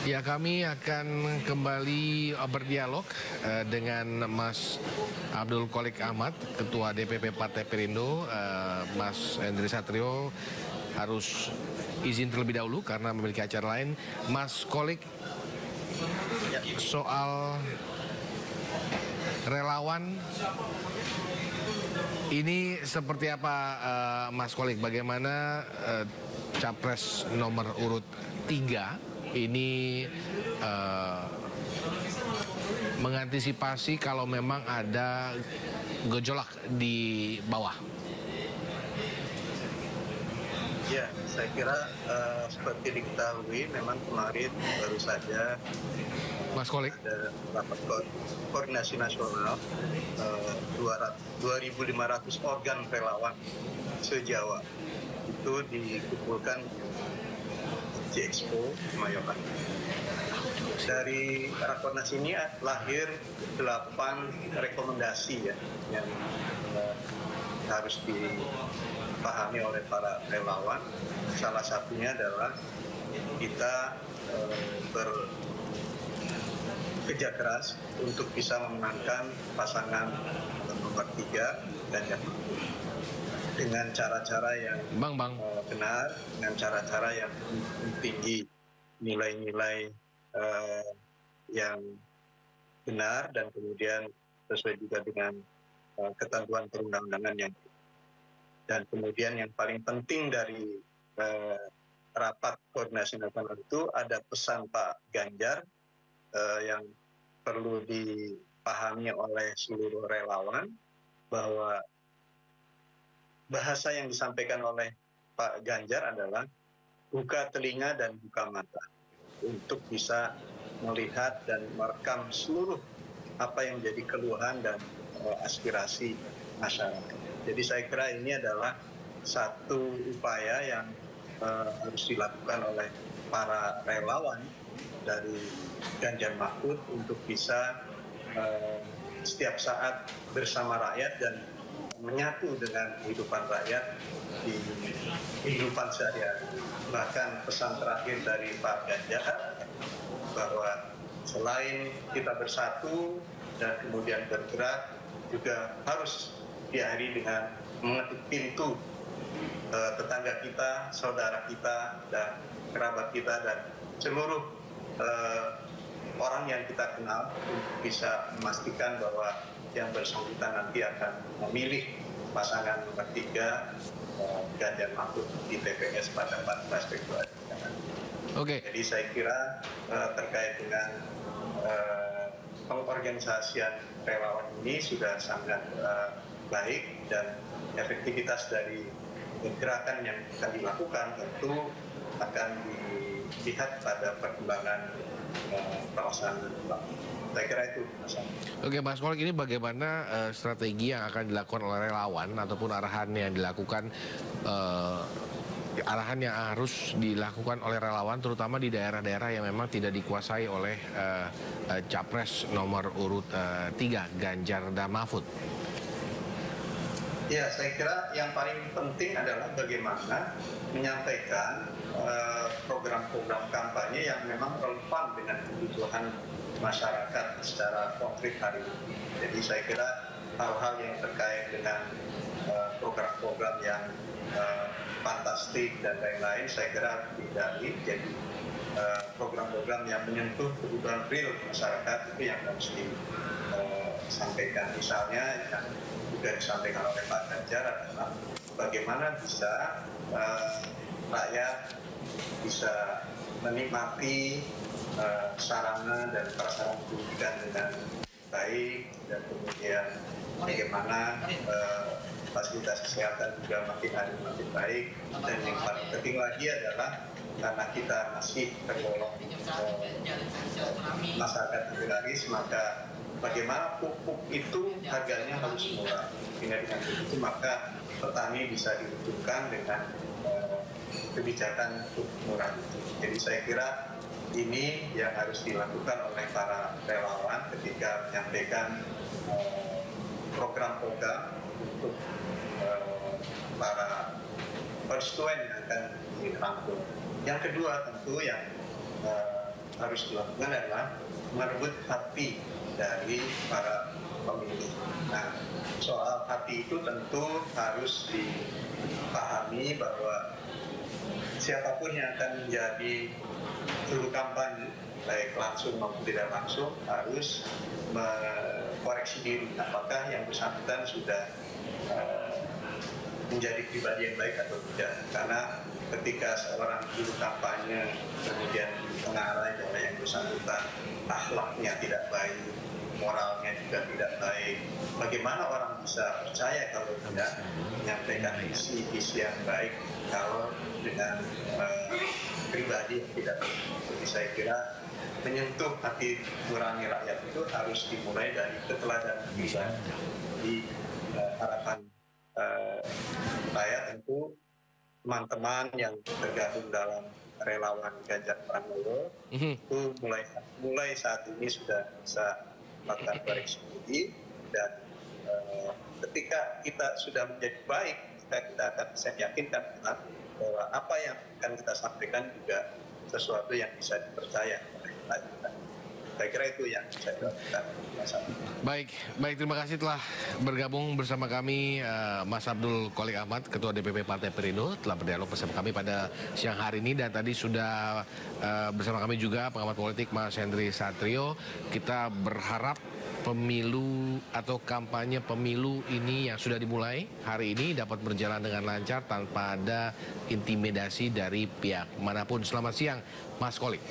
Ya, kami akan kembali berdialog dengan Mas Abdul Qolik Ahmad, Ketua DPP Partai Perindo. Mas Henry Satrio harus izin terlebih dahulu karena memiliki acara lain. Mas Qolik, soal relawan ini seperti apa, Mas Qolik? Bagaimana Capres nomor urut 3 ini mengantisipasi kalau memang ada gejolak di bawah? Ya, saya kira seperti diketahui memang kemarin baru saja Mas Qolik, ada rapat koordinasi nasional 2.500 organ relawan se-Jawa itu dikumpulkan di Expo Kemayoran. Dari rakornas ini lahir 8 rekomendasi ya yang harus dipahami oleh para relawan. Salah satunya adalah kita bekerja keras untuk bisa memenangkan pasangan nomor 3 Ganjar dengan cara-cara yang benar, dengan cara-cara yang tinggi, nilai-nilai yang benar dan kemudian sesuai juga dengan ketentuan perundang-undangan yang. Dan kemudian yang paling penting dari rapat koordinasi nasional itu ada pesan Pak Ganjar yang perlu dipahami oleh seluruh relawan, bahwa bahasa yang disampaikan oleh Pak Ganjar adalah buka telinga dan buka mata untuk bisa melihat dan merekam seluruh apa yang menjadi keluhan dan aspirasi masyarakat. Jadi saya kira ini adalah satu upaya yang harus dilakukan oleh para relawan dari Ganjar Mahfud untuk bisa setiap saat bersama rakyat dan menyatu dengan kehidupan rakyat di kehidupan sehari-hari. Bahkan pesan terakhir dari Pak Ganjar bahwa selain kita bersatu dan kemudian bergerak, juga harus diakhiri dengan mengetuk pintu tetangga kita, saudara kita, dan kerabat kita, dan seluruh orang yang kita kenal untuk bisa memastikan bahwa yang bersangkutan nanti akan memilih pasangan nomor 3 Ganjar Mahfud di TPS pada 14 Februari. Oke. Jadi saya kira terkait dengan pengorganisasian relawan ini sudah sangat baik, dan efektivitas dari gerakan yang akan dilakukan tentu akan dilihat pada perkembangan pelaksanaan. Saya kira itu, Mas. Oke, Mas Qolik, ini bagaimana strategi yang akan dilakukan oleh relawan ataupun arahan yang dilakukan, arahan yang harus dilakukan oleh relawan terutama di daerah-daerah yang memang tidak dikuasai oleh Capres nomor urut 3 Ganjar dan Mahfud? Ya, saya kira yang paling penting adalah bagaimana menyampaikan program-program kampanye yang memang relevan dengan kebutuhan masyarakat secara konkret hari ini. Jadi saya kira hal-hal yang terkait dengan program-program yang fantastik dan lain-lain saya kira dihindari. Jadi program-program yang menyentuh kebutuhan real masyarakat itu yang harus disampaikan. Misalnya yang juga disampaikan oleh Pak Ganjar adalah bagaimana bisa rakyat bisa menikmati sarana dan prasarana pendidikan dengan baik, dan kemudian bagaimana fasilitas kesehatan juga makin hari makin baik, dan yang paling penting lagi adalah karena kita masih tergolong masyarakat agraris, maka bagaimana pupuk itu harganya harus murah. Dengan begitu maka petani bisa diuntungkan dengan kebijakan pupuk murah itu. Jadi saya kira ini yang harus dilakukan oleh para relawan ketika menyampaikan program-program untuk para konstituen yang akan dirangkul. Yang kedua tentu yang harus dilakukan adalah merebut hati dari para pemilih. Nah, soal hati itu tentu harus dipahami bahwa siapapun yang akan menjadi juru kampanye, baik langsung maupun tidak langsung, harus mengkoreksi diri apakah yang bersangkutan sudah menjadi pribadi yang baik atau tidak. Karena ketika seorang juru kampanye kemudian mengarai bahwa yang bersangkutan akhlaknya tidak baik, moralnya juga tidak baik, bagaimana orang bisa percaya kalau tidak menyampaikan visi yang baik kalau dengan pribadi yang tidak baik. Jadi saya kira menyentuh hati nurani rakyat itu harus dimulai dari keteladanan kita. Di harapan saya tentu teman-teman yang tergabung dalam relawan Ganjar Pranowo itu mulai saat ini sudah bisa melakukan koreksi diri, dan ketika kita sudah menjadi baik, kita akan bisa yakinkan bahwa apa yang akan kita sampaikan juga sesuatu yang bisa dipercaya oleh kita. Saya kira itu yang saya lakukan. Baik, terima kasih telah bergabung bersama kami Mas Abdul Qolik Ahmad, Ketua DPP Partai Perindo, telah berdialog bersama kami pada siang hari ini, dan tadi sudah bersama kami juga pengamat politik Mas Henry Satrio. Kita berharap pemilu atau kampanye pemilu ini yang sudah dimulai hari ini dapat berjalan dengan lancar tanpa ada intimidasi dari pihak manapun. Selamat siang, Mas Qolik.